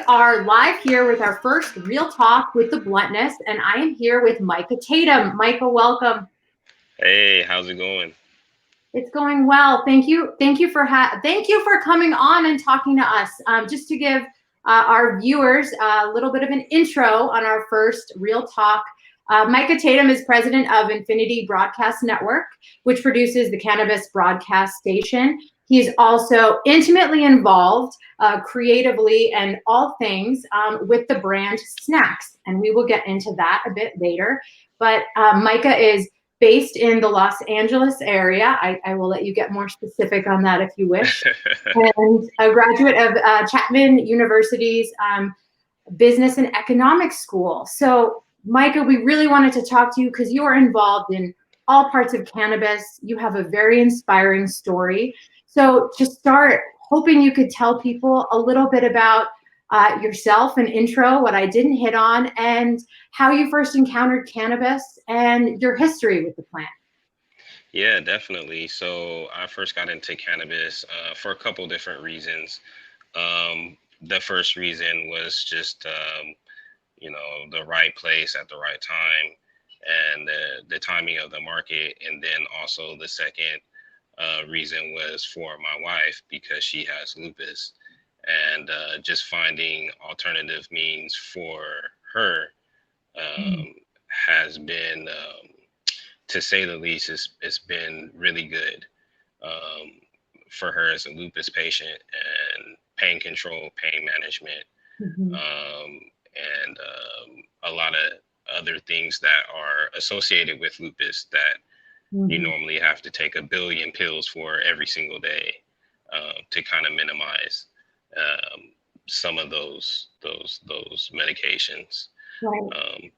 are live here with our first Real Talk with the Bluntness, and I am here with Micah Tatum. Micah, welcome. Hey, how's it going? It's going well. Thank you. Thank you for coming on and talking to us. Just to give our viewers a little bit of an intro on our first Real Talk. Micah Tatum is president of Infinity Broadcast Network, which produces the Cannabis Broadcast Station. He is also intimately involved creatively and all things with the brand Snacks, and we will get into that a bit later. But Micah is based in the Los Angeles area. I will let you get more specific on that if you wish. And a graduate of Chapman University's Business and Economics School. So, Micah, we really wanted to talk to you because you are involved in all parts of cannabis. You have a very inspiring story. So to start, hoping you could tell people a little bit about yourself, an intro, what I didn't hit on, and how you first encountered cannabis and your history with the plant. Yeah, definitely. So I first got into cannabis for a couple different reasons. The first reason was just, the right place at the right time and the timing of the market. And then also the second reason was for my wife because she has lupus. And just finding alternative means for her has been, to say the least, it's been really good for her as a lupus patient and pain control, pain management, and a lot of other things that are associated with lupus that you normally have to take a billion pills for every single day to kind of minimize some of those medications. Right.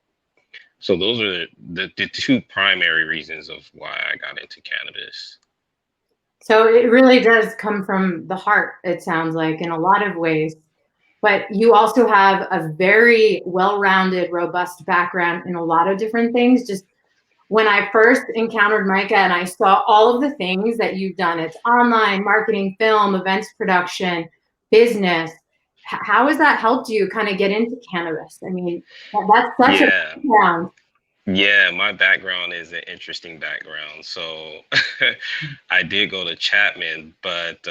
So those are the two primary reasons of why I got into cannabis. So it really does come from the heart, it sounds like, in a lot of ways. But you also have a very well-rounded, robust background in a lot of different things. Just when I first encountered Micah and I saw all of the things that you've done, it's online, marketing, film, events production, business. How has that helped you kind of get into cannabis? I mean, that's such a background. Yeah, my background is an interesting background. So I did go to Chapman, but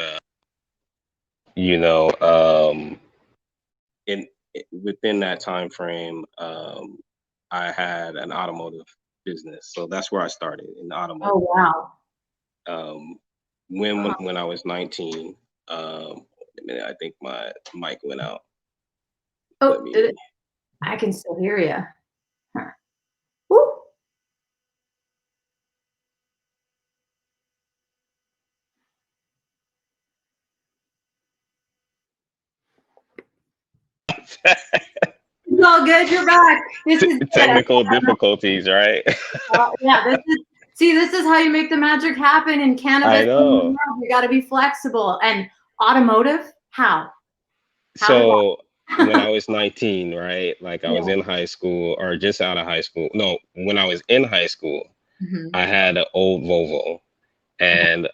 in within that time frame, I had an automotive business. So that's where I started in the automotive. Oh wow. When I was 19, a minute, I think my mic went out. Oh, I can still hear you. Huh. Woo. It's all good. You're back. This is technical difficulties, right? Yeah. This is how you make the magic happen in cannabis. I know. You got to be flexible. And automotive, how? So when I was 19, right? Like I was in high school or just out of high school. No, when I was in high school, I had an old Volvo, and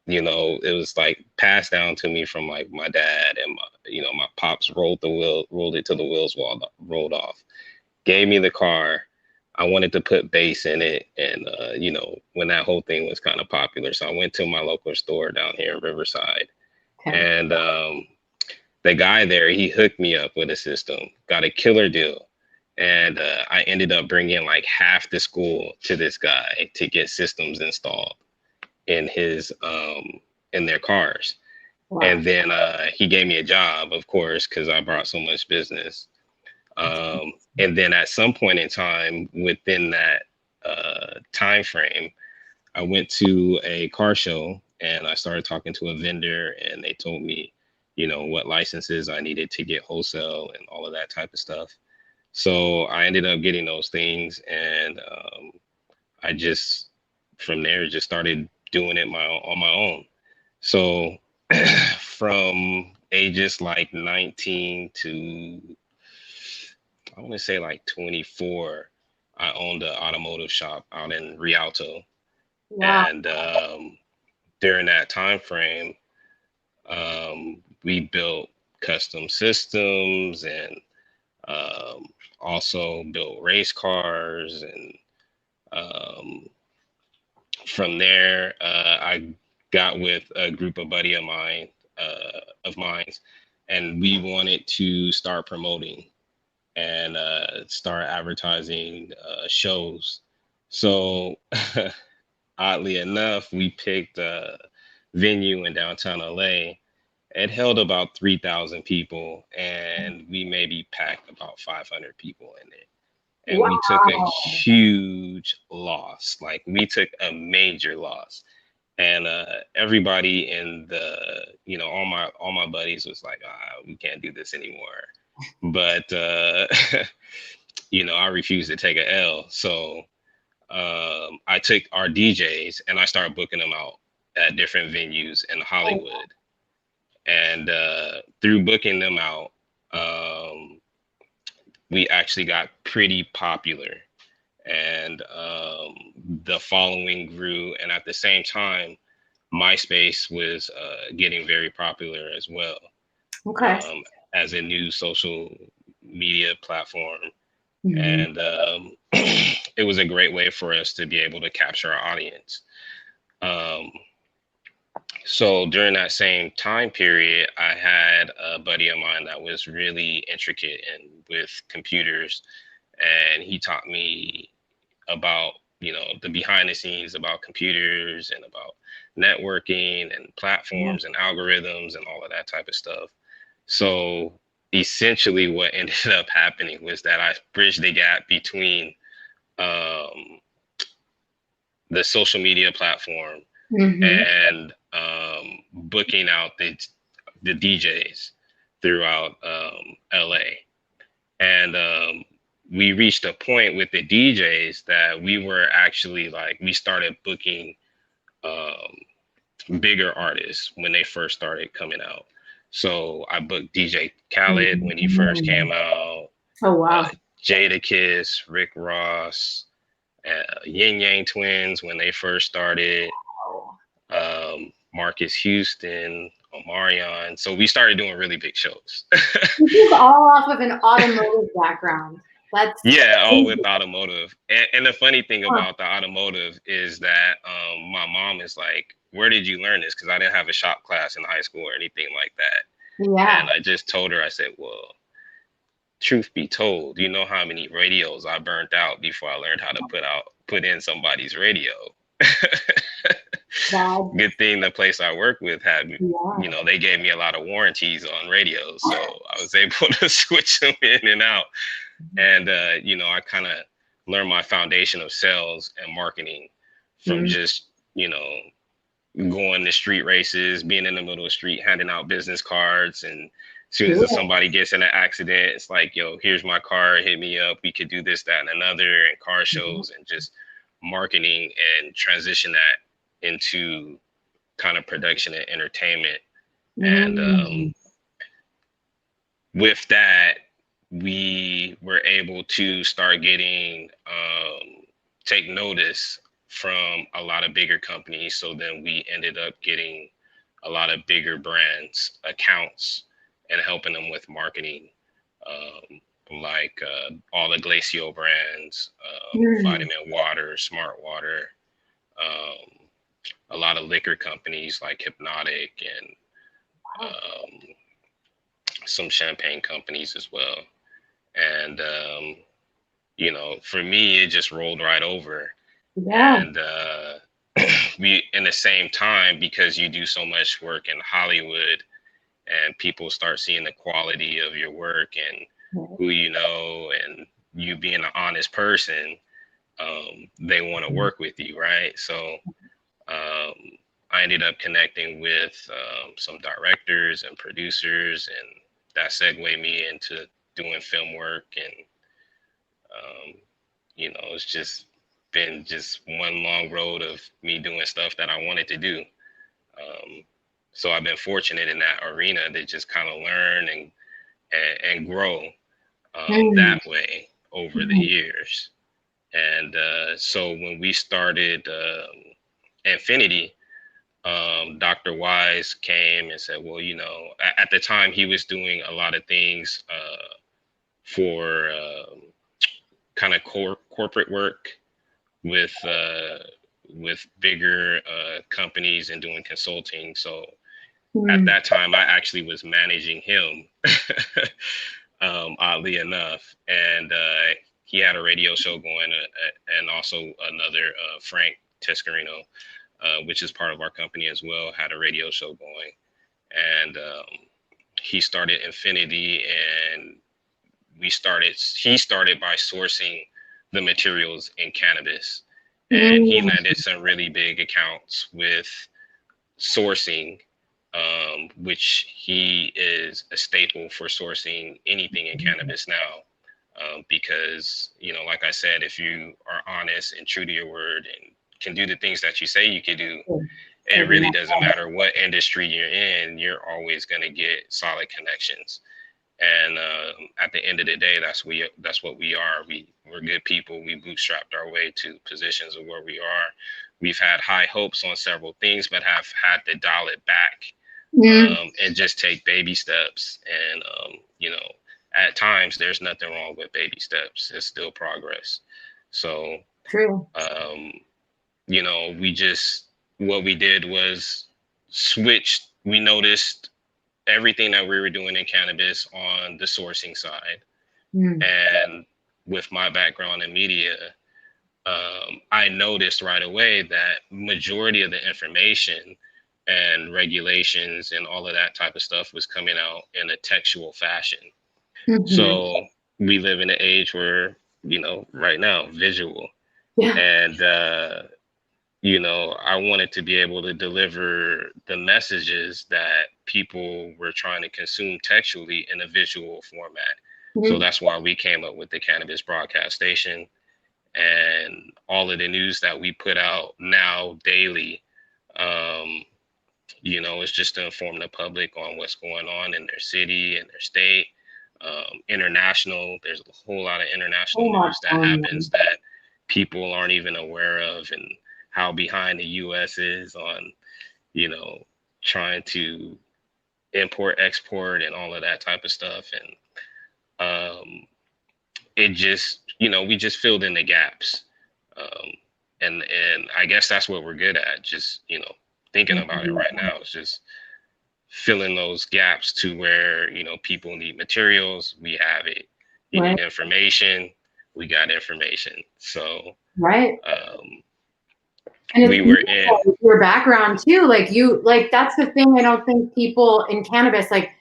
it was like passed down to me from like my dad, and my pops rolled it till the wheels rolled off. Gave me the car. I wanted to put bass in it, and when that whole thing was kind of popular, so I went to my local store down here in Riverside, and the guy there, he hooked me up with a system, got a killer deal. And I ended up bringing like half the school to this guy to get systems installed in in their cars. Wow. And then he gave me a job, of course, because I brought so much business. And then at some point in time within that time frame, I went to a car show and I started talking to a vendor, and they told me, what licenses I needed to get wholesale and all of that type of stuff. So I ended up getting those things, and I just from there just started doing it on my own. So from ages like 19 to I want to say like 24, I owned an automotive shop out in Rialto. Wow. And during that time frame, we built custom systems and also built race cars. And from there, I got with a group of buddy of mine, and we wanted to start promoting and start advertising shows. So oddly enough, we picked a venue in downtown LA. It held about 3,000 people, and we maybe packed about 500 people in it. And we took a Wow. huge loss. Like we took a major loss. And everybody in the, all my buddies was like, we can't do this anymore. But I refused to take a L. So I took our DJs and I started booking them out at different venues in Hollywood. And through booking them out, we actually got pretty popular. And the following grew. And at the same time, MySpace was getting very popular as well. Okay. As a new social media platform. Mm-hmm. And it was a great way for us to be able to capture our audience. So during that same time period, I had a buddy of mine that was really intricate and with computers, and he taught me about the behind the scenes about computers and about networking and platforms and algorithms and all of that type of stuff. So essentially what ended up happening was that I bridged the gap between um, the social media platform Mm-hmm. and booking out the DJs throughout LA. And we reached a point with the DJs that we were actually like, we started booking bigger artists when they first started coming out. So I booked DJ Khaled when he first came out, Oh, uh, wow. Jadakiss, Rick Ross, Yin Yang Twins when they first started, Marcus Houston, Omarion. So we started doing really big shows. This is all off of an automotive background. That's Yeah, all with amazing. automotive. And the funny thing about the automotive is that my mom is like, where did you learn this? Because I didn't have a shop class in high school or anything like that. Yeah. And I just told her, I said, well, truth be told, you know how many radios I burnt out before I learned how to put in somebody's radio. That, Good thing the place I work with had, yeah. they gave me a lot of warranties on radios, so I was able to switch them in and out. And I kind of learned my foundation of sales and marketing from Mm. just going to street races, being in the middle of the street, handing out business cards, and as soon as Cool. somebody gets in an accident, it's like, yo, here's my car, hit me up, we could do this, that, and another, and car shows, and just marketing and transition that into kind of production and entertainment. And Mm. with that, we were able to start getting take notice from a lot of bigger companies. So then we ended up getting a lot of bigger brands accounts and helping them with marketing, like all the Glacio brands, Mm. Vitamin Water, Smart Water, um, a lot of liquor companies like Hypnotic and um, some champagne companies as well. And for me, it just rolled right over. Yeah. And we, in the same time, because you do so much work in Hollywood, and people start seeing the quality of your work and who you know, and you being an honest person, they want to work with you, right? So um, I ended up connecting with some directors and producers, and that segued me into doing film work. And it's just been just one long road of me doing stuff that I wanted to do. Um, so I've been fortunate in that arena to just kind of learn and grow Mm. that way over the Mm. years. And so when we started Infinity, Dr. Wise came and said, well, you know, at the time he was doing a lot of things for kind of corporate work with bigger companies and doing consulting. So at that time, I actually was managing him, oddly enough, and he had a radio show going, and also another Frank Tescarino, which is part of our company as well, had a radio show going, and he started Infinity, and he started by sourcing the materials in cannabis, and he landed some really big accounts with sourcing, which he is a staple for sourcing anything in cannabis now. Because, you know, like I said, if you are honest and true to your word and can do the things that you say you can do, it really doesn't matter what industry you're in, you're always going to get solid connections. And at the end of the day, that's what we are. We're good people. We bootstrapped our way to positions of where we are. We've had high hopes on several things, but have had to dial it back, and just take baby steps. And you know, at times there's nothing wrong with baby steps. It's still progress. So True. you know, what we did was switched. We noticed everything that we were doing in cannabis on the sourcing side. And with my background in media, I noticed right away that majority of the information and regulations and all of that type of stuff was coming out in a textual fashion. So we live in an age where, you know, right now, visual. And you know, I wanted to be able to deliver the messages that people were trying to consume textually in a visual format. So that's why we came up with the Cannabis Broadcast Station, and all of the news that we put out now daily. You know, it's just to inform the public on what's going on in their city and their state. International, there's a whole lot of international news that happens that people aren't even aware of, and how behind the US is on, you know, trying to import, export, and all of that type of stuff. And it just, you know, we just filled in the gaps. And I guess that's what we're good at. Just, you know, thinking about it right now, it's just filling those gaps to where, you know, people need materials, we have it. You need information, we got information. So and we were in your background too. Like that's the thing. I don't think people in cannabis, like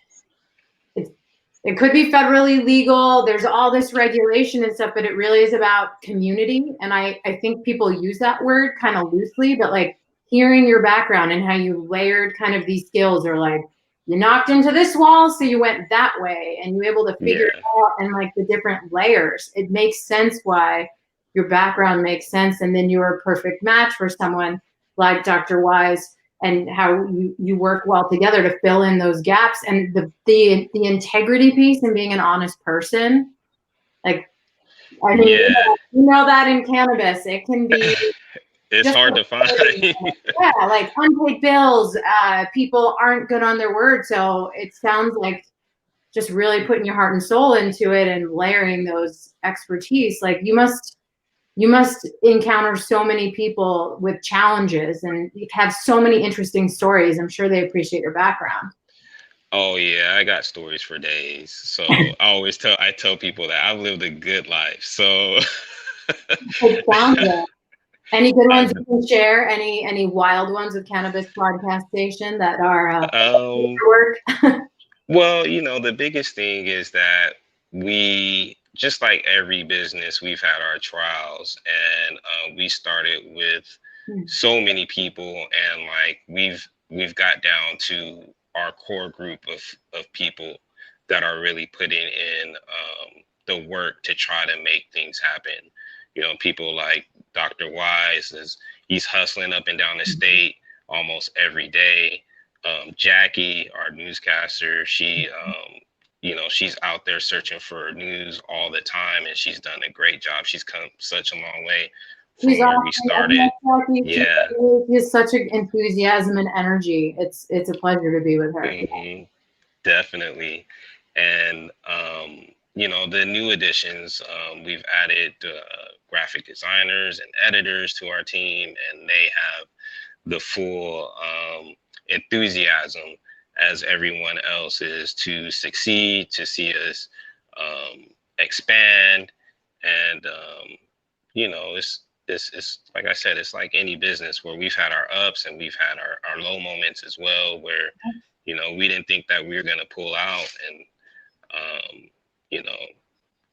it could be federally legal. There's all this regulation and stuff, but it really is about community. And I think people use that word kind of loosely, but like hearing your background and how you layered kind of these skills, or like you knocked into this wall, so you went that way, and you were able to figure it out, and like the different layers. It makes sense why your background makes sense. And then you're a perfect match for someone like Dr. Wise, and how you work well together to fill in those gaps. And the integrity piece and being an honest person, like, I mean, you know that in cannabis, it can be it's hard to find. Yeah, like unpaid bills, people aren't good on their word. So it sounds like just really putting your heart and soul into it and layering those expertise. Like you must encounter so many people with challenges and have so many interesting stories. I'm sure they appreciate your background. Oh yeah, I got stories for days. So I tell people that I've lived a good life. So It sounds good. Any good ones you can share? Any wild ones with Cannabis Broadcast Station that are work? Well, you know, the biggest thing is that we, just like every business, we've had our trials, and we started with so many people, and like we've got down to our core group of people that are really putting in the work to try to make things happen. You know, people like Dr. Wise, he's hustling up and down the state almost every day. Jackie, our newscaster, she, you know, she's out there searching for news all the time, and she's done a great job. She's come such a long way He's from where we awesome. I started. feel like Yeah. he has such an enthusiasm and energy. It's a pleasure to be with her. Hmm. Definitely. And, you know, the new additions, we've added graphic designers and editors to our team, and they have the full enthusiasm as everyone else is to succeed, to see us expand. And, you know, it's like I said, it's like any business where we've had our ups and we've had our low moments as well, where, you know, we didn't think that we were going to pull out. And, you know,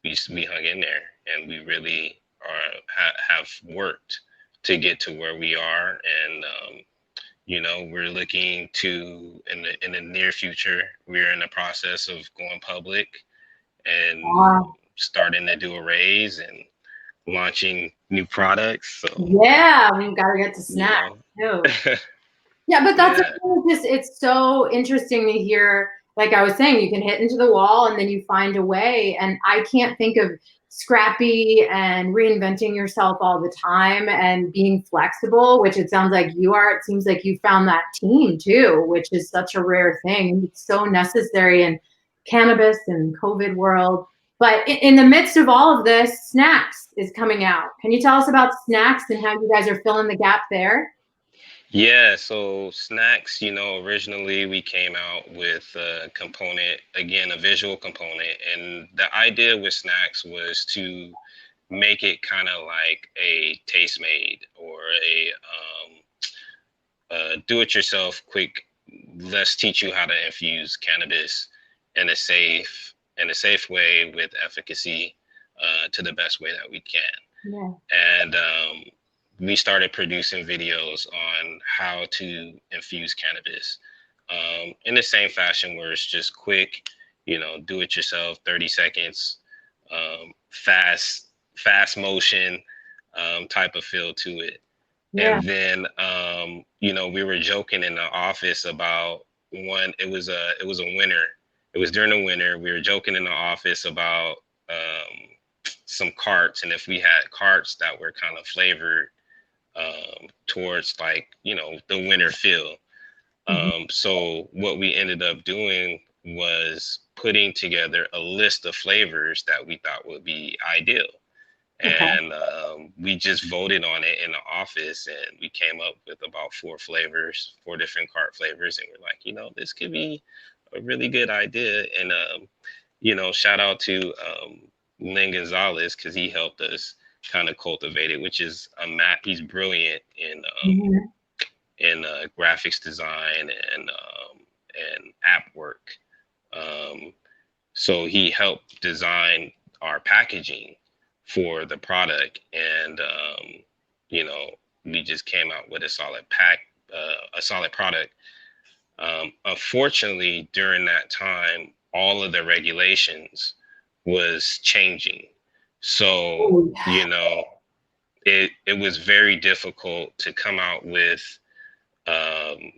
we hung in there, and we really have worked to get to where we are. And, you know, we're looking to, in the near future, we're in the process of going public and Wow. starting to do a raise and launching new products. So Yeah, we've got to get to you snacks know, too. Yeah, but that's yeah, just, it's so interesting to hear. Like I was saying, you can hit into the wall and then you find a way. And I can't think of scrappy and reinventing yourself all the time and being flexible, which it sounds like you are. It seems like you found that team too, which is such a rare thing. It's so necessary in cannabis and COVID world. But in the midst of all of this, Snacks is coming out. Can you tell us about Snacks and how you guys are filling the gap there? yeah. So snacks, you know, originally we came out with a component, again, a visual component, and the idea with snacks was to make it kind of like a taste made or a do-it-yourself quick. Let's teach you how to infuse cannabis in a safe way with efficacy, to the best way that we can. Yeah. And we started producing videos on how to infuse cannabis, in the same fashion where it's just quick, you know, do it yourself, 30 seconds, fast motion, type of feel to it. Yeah. And then, you know, we were joking in the office about it was a winter. It was during the winter. We were joking in the office about some carts, and if we had carts that were kind of flavored towards, like, you know, the winter feel. Mhm. So what we ended up doing was putting together a list of flavors that we thought would be ideal. Okay. And we just voted on it in the office, and we came up with about four different cart flavors. And we're like, you know, this could be a really good idea. And, you know, shout out to Lynn Gonzalez, because he helped us kind of cultivate it, which is he's brilliant Mhm. in graphics design and app work. Um, so he helped design our packaging for the product, and you know, we just came out with a solid product. Unfortunately, during that time, all of the regulations was changing, so Ooh, you know, it was very difficult to come out with um,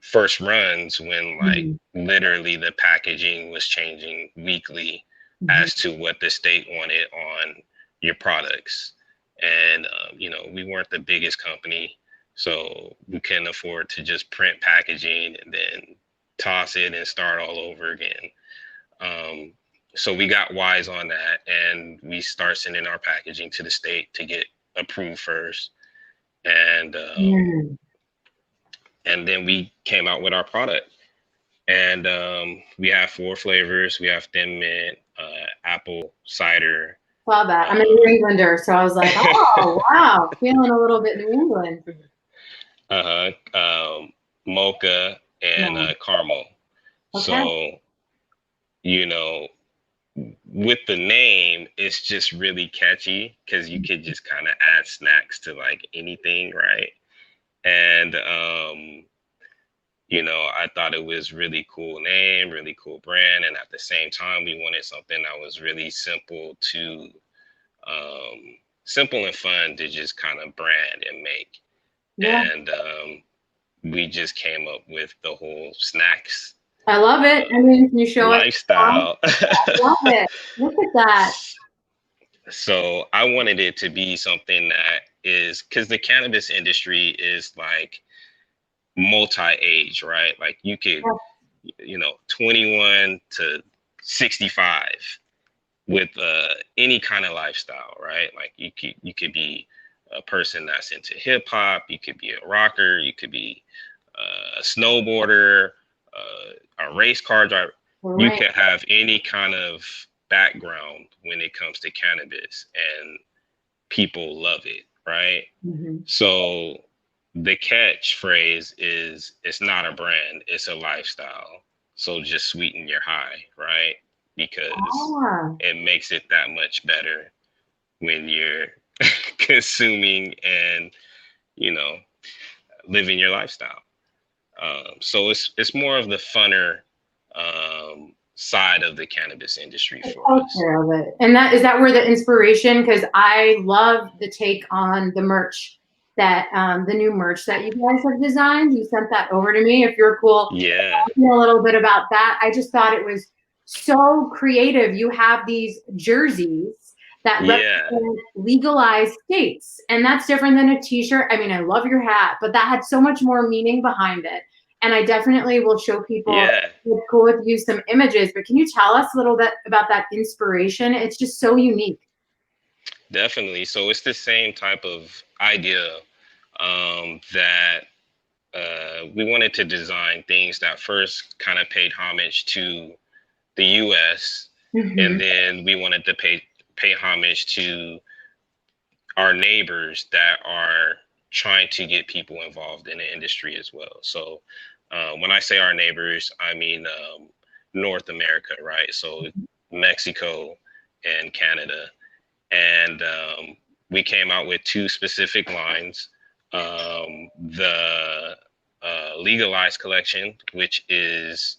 first runs when, like, mhm, literally the packaging was changing weekly mhm. as to what the state wanted on your products. And you know, we weren't the biggest company, so we couldn't afford to just print packaging and then toss it and start all over again. um, so we got wise on that, and we start sending our packaging to the state to get approved first. And Mm. and then we came out with our product. And we have four flavors. We have thin mint, apple cider, Saw that. I'm a New um, Englander, so I was like, oh, wow, feeling a little bit New England. uh, mocha, and Yeah. caramel. Okay. So, you know, with the name, it's just really catchy because you could just kind of add snacks to like anything, right? And you know, I thought it was really cool name, really cool brand, and at the same time, we wanted something that was really um, simple and fun to just kind of brand and make. Yeah. And we just came up with the whole snacks I love it. I mean, can you show us? lifestyle. I love it. Look at that. So I wanted it to be something that is because the cannabis industry is like multi-age, right? Like you could, 21 to 65 with any kind of lifestyle, right? Like you could be a person that's into hip hop, you could be a rocker, you could be a snowboarder, a race car driver. You could have any kind of background when it comes to cannabis, and people love it, right? So the catchphrase is it's not a brand, it's a lifestyle. So just sweeten your high, right? Because it makes it that much better when you're consuming and, living your lifestyle. So it's more of the funner side of the cannabis industry for us. Of it. And that where the inspiration, because I love the take on the merch that the new merch that you guys have designed. You sent that over to me. If you're cool, Yeah, a little bit about that. I just thought it was so creative. You have these jerseys that represent legalized states, and that's different than a t-shirt. I mean, I love your hat, but that had so much more meaning behind it. And I definitely will show people. It's cool with you some images, but can you tell us a little bit about that inspiration? It's just so unique. Definitely. So it's the same type of idea that we wanted to design things that first kind of paid homage to the U.S. And then we wanted to pay homage to our neighbors that are trying to get people involved in the industry as well. So when I say our neighbors, I mean North America, right? So Mexico and Canada. And we came out with two specific lines. The legalized collection, which is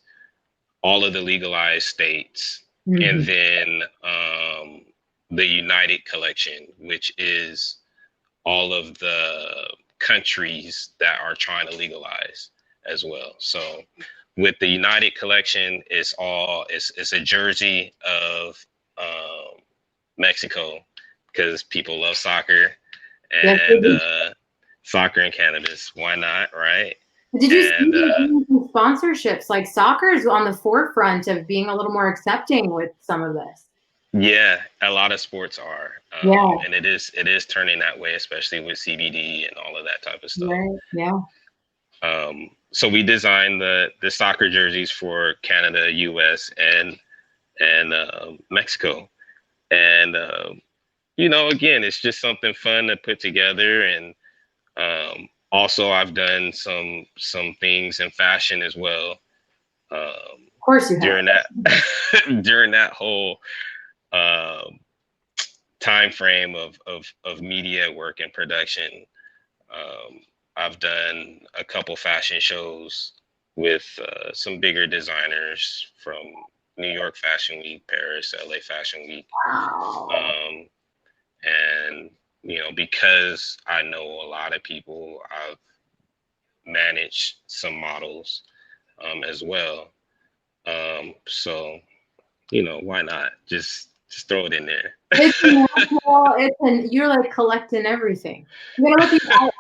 all of the legalized states, and then the United collection, which is all of the countries that are trying to legalize as well. So with the United collection, it's a jersey of Mexico, because people love soccer, and soccer and cannabis. Why not, right? Did you see sponsorships? Like soccer is on the forefront of being a little more accepting with some of this. Yeah, a lot of sports are, and it is turning that way, especially with CBD and all of that type of stuff. So we designed the soccer jerseys for Canada, US, and Mexico, and again, it's just something fun to put together. And also, I've done some things in fashion as well. Of course, you have. During that whole time frame of media work and production, I've done a couple fashion shows with some bigger designers from New York Fashion Week, Paris, LA Fashion Week. And because I know a lot of people, I've managed some models as well. So why not just throw it in there? It's natural. You're like collecting everything. I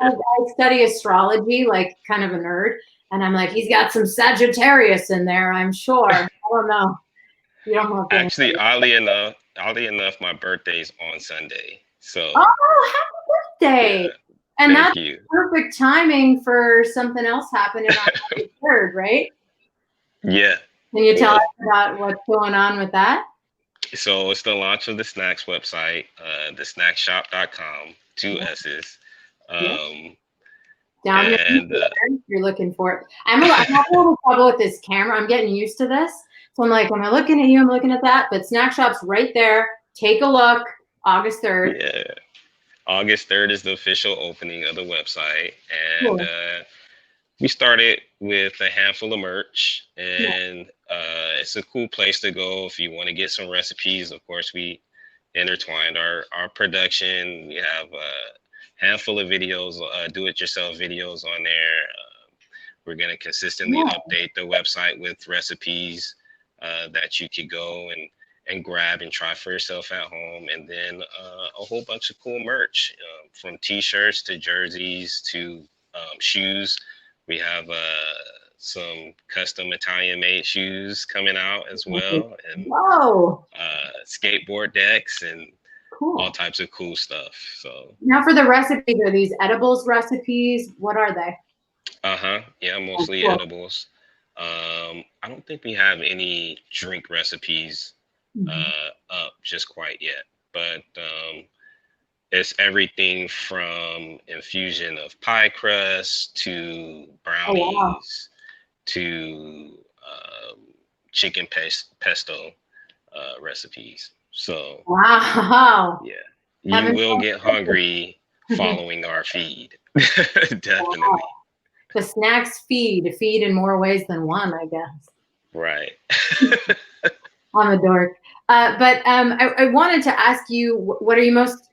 study astrology, like kind of a nerd, and I'm like, he's got some Sagittarius in there, I'm sure. I don't know. You don't know. Actually, oddly enough, my birthday's on Sunday. So happy birthday! Yeah, and that's you. Perfect timing for something else happening on the 3rd, right? Yeah. Can you tell us about what's going on with that? So it's the launch of the snacks website, thesnackshop.com, 2 S's. Down here, you're looking for it. I'm having a little trouble with this camera. I'm getting used to this. So I'm like, am I looking at you? I'm looking at that. But Snack Shop's right there. Take a look. August 3rd. Yeah. August 3rd is the official opening of the website. And we started with a handful of merch. And it's a cool place to go if you want to get some recipes. Of course, we intertwined our production. We have a handful of videos, do-it-yourself videos on there. We're going to consistently update the website with recipes that you could go and grab and try for yourself at home. And then a whole bunch of cool merch, from t-shirts to jerseys to shoes. We have some custom Italian made shoes coming out as well, and Whoa, skateboard decks and all cool. types of cool stuff. So Now for the recipes, are these edibles recipes? What are they? yeah, Oh, mostly cool. edibles. I don't think we have any drink recipes up just quite yet, but it's everything from infusion of pie crust to Oh, wow. brownies to chicken pesto recipes. So Wow. yeah, you Having will fun get cooking. hungry following our feed. Wow. Definitely. The snacks feed in more ways than one, I guess. Right. I'm a dork. I wanted to ask you, what are you most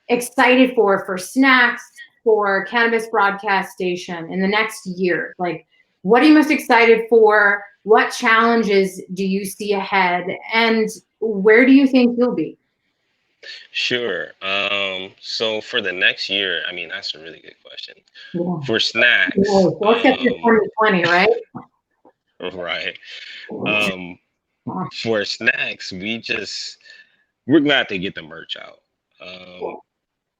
excited for snacks for Cannabis Broadcast Station in the next year? Like, what are you most excited for? What challenges do you see ahead? And where do you think you'll be? Sure. So for the next year, I mean, that's a really good question. Yeah. For snacks, Yes, let's get to 2020, right? right. Um, for snacks, we're glad to get the merch out.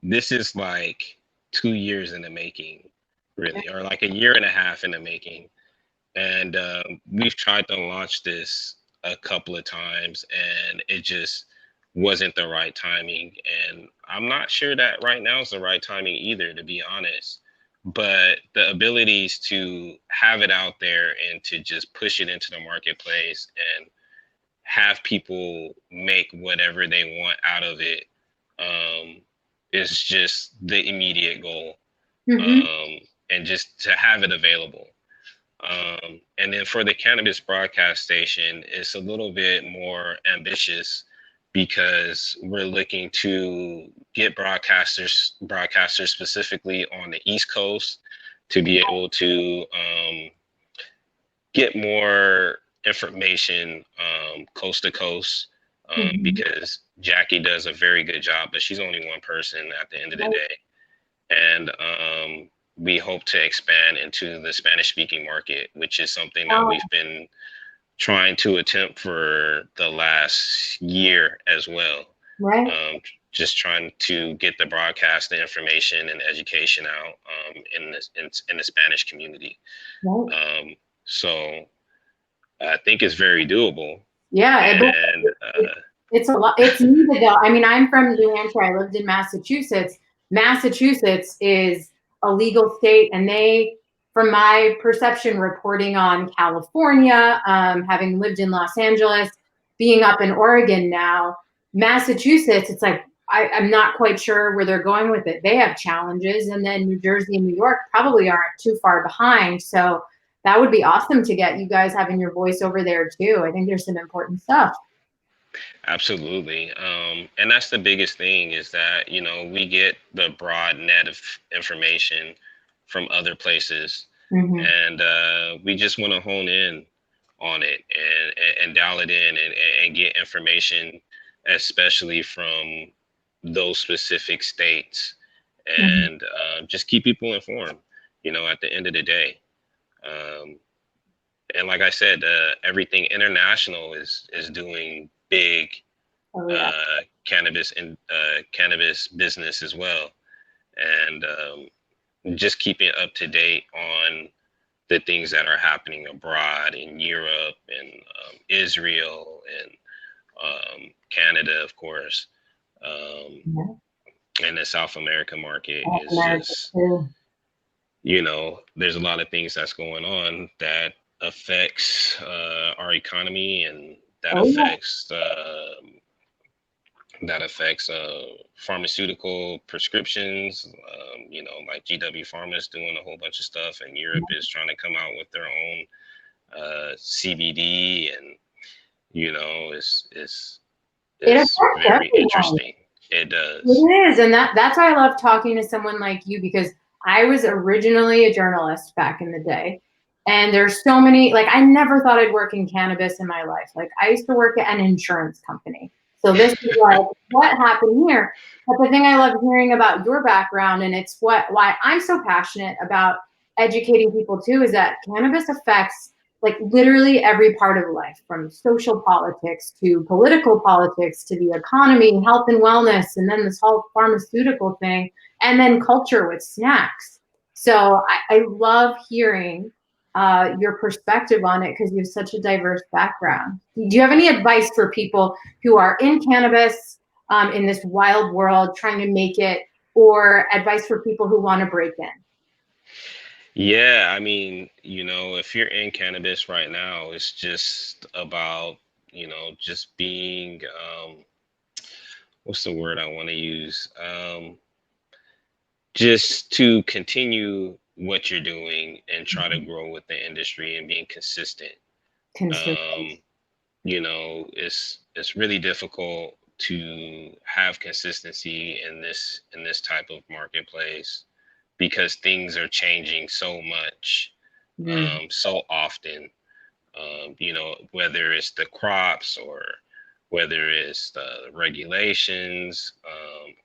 This is like 2 years in the making, really, or like a year and a half in the making. And we've tried to launch this a couple of times, and it just wasn't the right timing. And I'm not sure that right now is the right timing either, to be honest. But the abilities to have it out there and to just push it into the marketplace and have people make whatever they want out of it, um, is just the immediate goal. And just to have it available. And then for the Cannabis Broadcast Station, it's a little bit more ambitious because we're looking to get broadcasters specifically on the East Coast to be able to get more information coast to coast, because Jackie does a very good job, but she's only one person at the end of the day. And we hope to expand into the Spanish speaking market, which is something that we've been trying to attempt for the last year as well. Right. Just trying to get the broadcast, the information, and education out in the Spanish community. Right. So I think it's very doable. Yeah, And it's a lot. It's needed though. I mean, I'm from New Hampshire. I lived in Massachusetts. Massachusetts is a legal state, and they, from my perception, reporting on California, having lived in Los Angeles, being up in Oregon now, Massachusetts, it's like I'm not quite sure where they're going with it. They have challenges, and then New Jersey and New York probably aren't too far behind. So that would be awesome to get you guys having your voice over there too. I think there's some important stuff. absolutely. And that's the biggest thing, is that, we get the broad net of information from other places. And we just want to hone in on it and dial it in and get information, especially from those specific states, and just keep people informed, at the end of the day. And like I said, everything international is doing big cannabis and cannabis business as well, and just keeping up to date on the things that are happening abroad in Europe and Israel and Canada, of course. And the South America market is just, there's a lot of things that's going on that affects our economy, and that affects pharmaceutical prescriptions. Like GW Pharma is doing a whole bunch of stuff, and Europe is trying to come out with their own CBD, and it's very interesting. It does. It is, and that's why I love talking to someone like you, because I was originally a journalist back in the day. And there's so many, like, I never thought I'd work in cannabis in my life. Like, I used to work at an insurance company. So this is like, what happened here? But the thing I love hearing about your background, and it's why I'm so passionate about educating people too, is that cannabis affects like literally every part of life, from social politics to political politics to the economy, health and wellness, and then this whole pharmaceutical thing, and then culture with snacks. So I love hearing your perspective on it, because you have such a diverse background. Do you have any advice for people who are in cannabis, in this wild world, trying to make it, or advice for people who want to break in? Yeah, I mean, if you're in cannabis right now, it's just about, just being, what's the word I want to use? Just to continue what you're doing and try to grow with the industry and being consistent. Consistent. It's really difficult to have consistency in this type of marketplace, because things are changing so much, so often. Whether it's the crops or whether it's the regulations,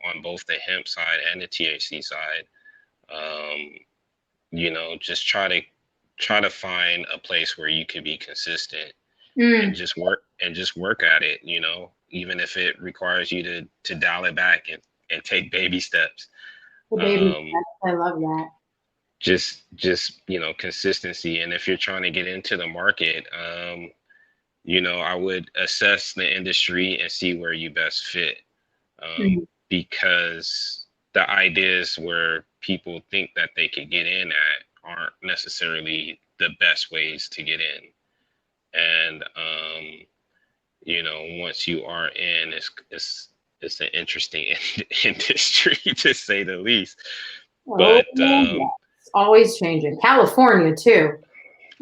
on both the hemp side and the THC side. Just try to find a place where you can be consistent and just work at it, even if it requires you to dial it back and take baby steps. The baby steps, I love that. Just consistency. And if you're trying to get into the market, I would assess the industry and see where you best fit, because the ideas where people think that they could get in at aren't necessarily the best ways to get in. And once you are in, it's an interesting industry, to say the least. But it's always changing. California too.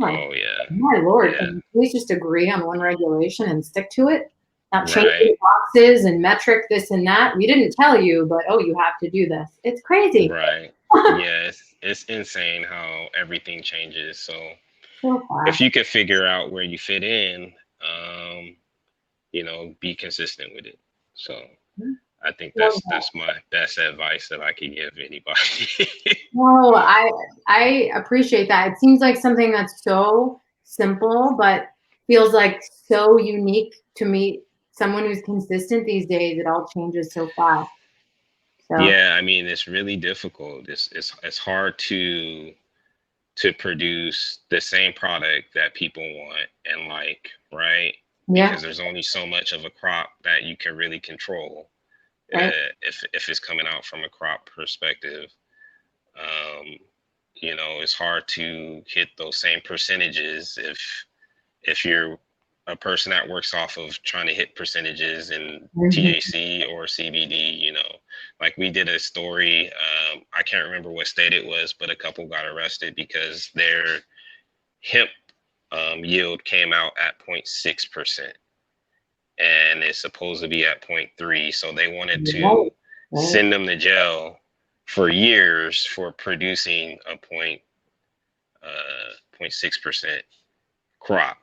Oh yeah. My Lord, yeah. can we just agree on one regulation and stick to it? Not changing boxes and metric this and that. We didn't tell you, but you have to do this. It's crazy. Right. Yeah, it's insane how everything changes. So if you could figure out where you fit in, be consistent with it. So I think that's my best advice that I could give anybody. No, I appreciate that. It seems like something that's so simple, but feels like so unique to meet someone who's consistent these days. It all changes so fast. So. Yeah, I mean, it's really difficult. It's hard to produce the same product that people want and like, right? Yeah. Because there's only so much of a crop that you can really control, right. If it's coming out from a crop perspective. It's hard to hit those same percentages if you're a person that works off of trying to hit percentages in THC or CBD. Like we did a story, I can't remember what state it was, but a couple got arrested because their hemp yield came out at 0.6%, and it's supposed to be at 0.3. So they wanted to send them to jail for years for producing a 0.6% crop,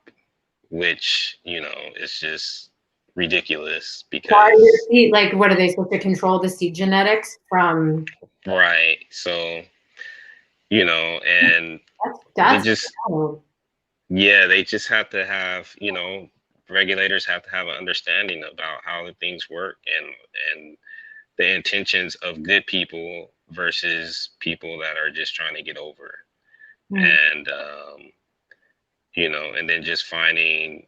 which is just ridiculous. Because like, what are they supposed to control the seed genetics from? Right. So and that's they just have to have, regulators have to have an understanding about how the things work and the intentions of good people versus people that are just trying to get over. And and then just finding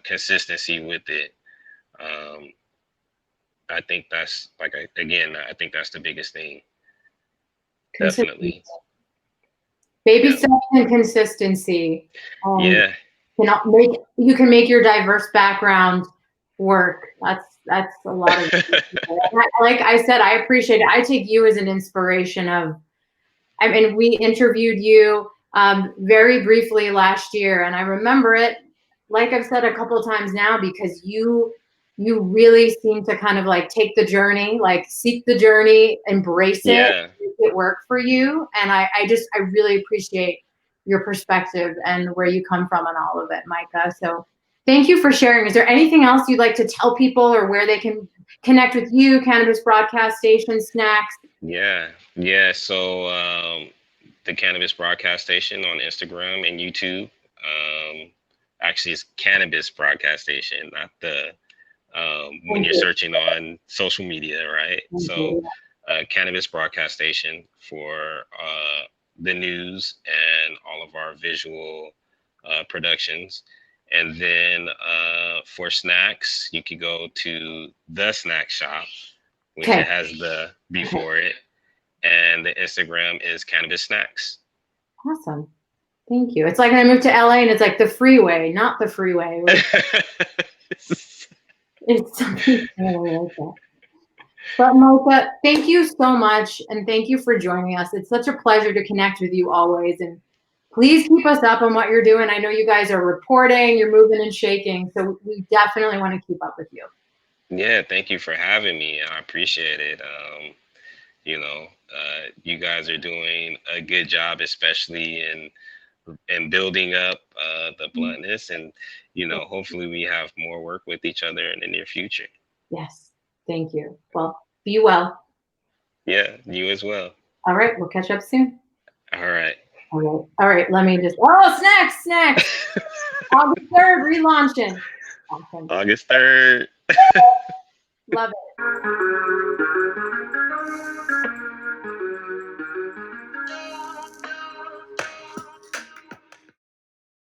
consistency with it. I think that's I think that's the biggest thing. Definitely. Baby steps and consistency. Yeah. You can make your diverse background work. That's a lot of like I said, I appreciate it. I take you as an inspiration of, I mean, we interviewed you very briefly last year, and I remember it, like I've said a couple of times now, because you really seem to kind of like take the journey, like seek the journey, embrace it, make it work for you. And I really appreciate your perspective and where you come from on all of it, Micah. So thank you for sharing. Is there anything else you'd like to tell people, or where they can connect with you, Cannabis Broadcast Station, snacks? Yeah. So the Cannabis Broadcast Station on Instagram and YouTube. Actually, it's Cannabis Broadcast Station, not the when you're searching on social media, right? So, Cannabis Broadcast Station for the news and all of our visual productions. And then for snacks, you could go to the snack shop, which it has the before it. And the Instagram is Cannabis Snacks. Awesome. Thank you. It's like when I moved to LA and it's like the freeway, not the freeway. It's something like that. But Micah, thank you so much, and thank you for joining us. It's such a pleasure to connect with you always, and please keep us up on what you're doing. I know you guys are reporting, you're moving and shaking, so we definitely want to keep up with you. Yeah, thank you for having me. I appreciate it. You guys are doing a good job, especially in building up the Bluntness, and hopefully we have more work with each other in the near future. Yes, thank you. Well, be well. Yeah, you as well. All right, we'll catch up soon. All right. All right. Let me just. Snacks. August 3rd, relaunching. Awesome. August 3rd. Love it.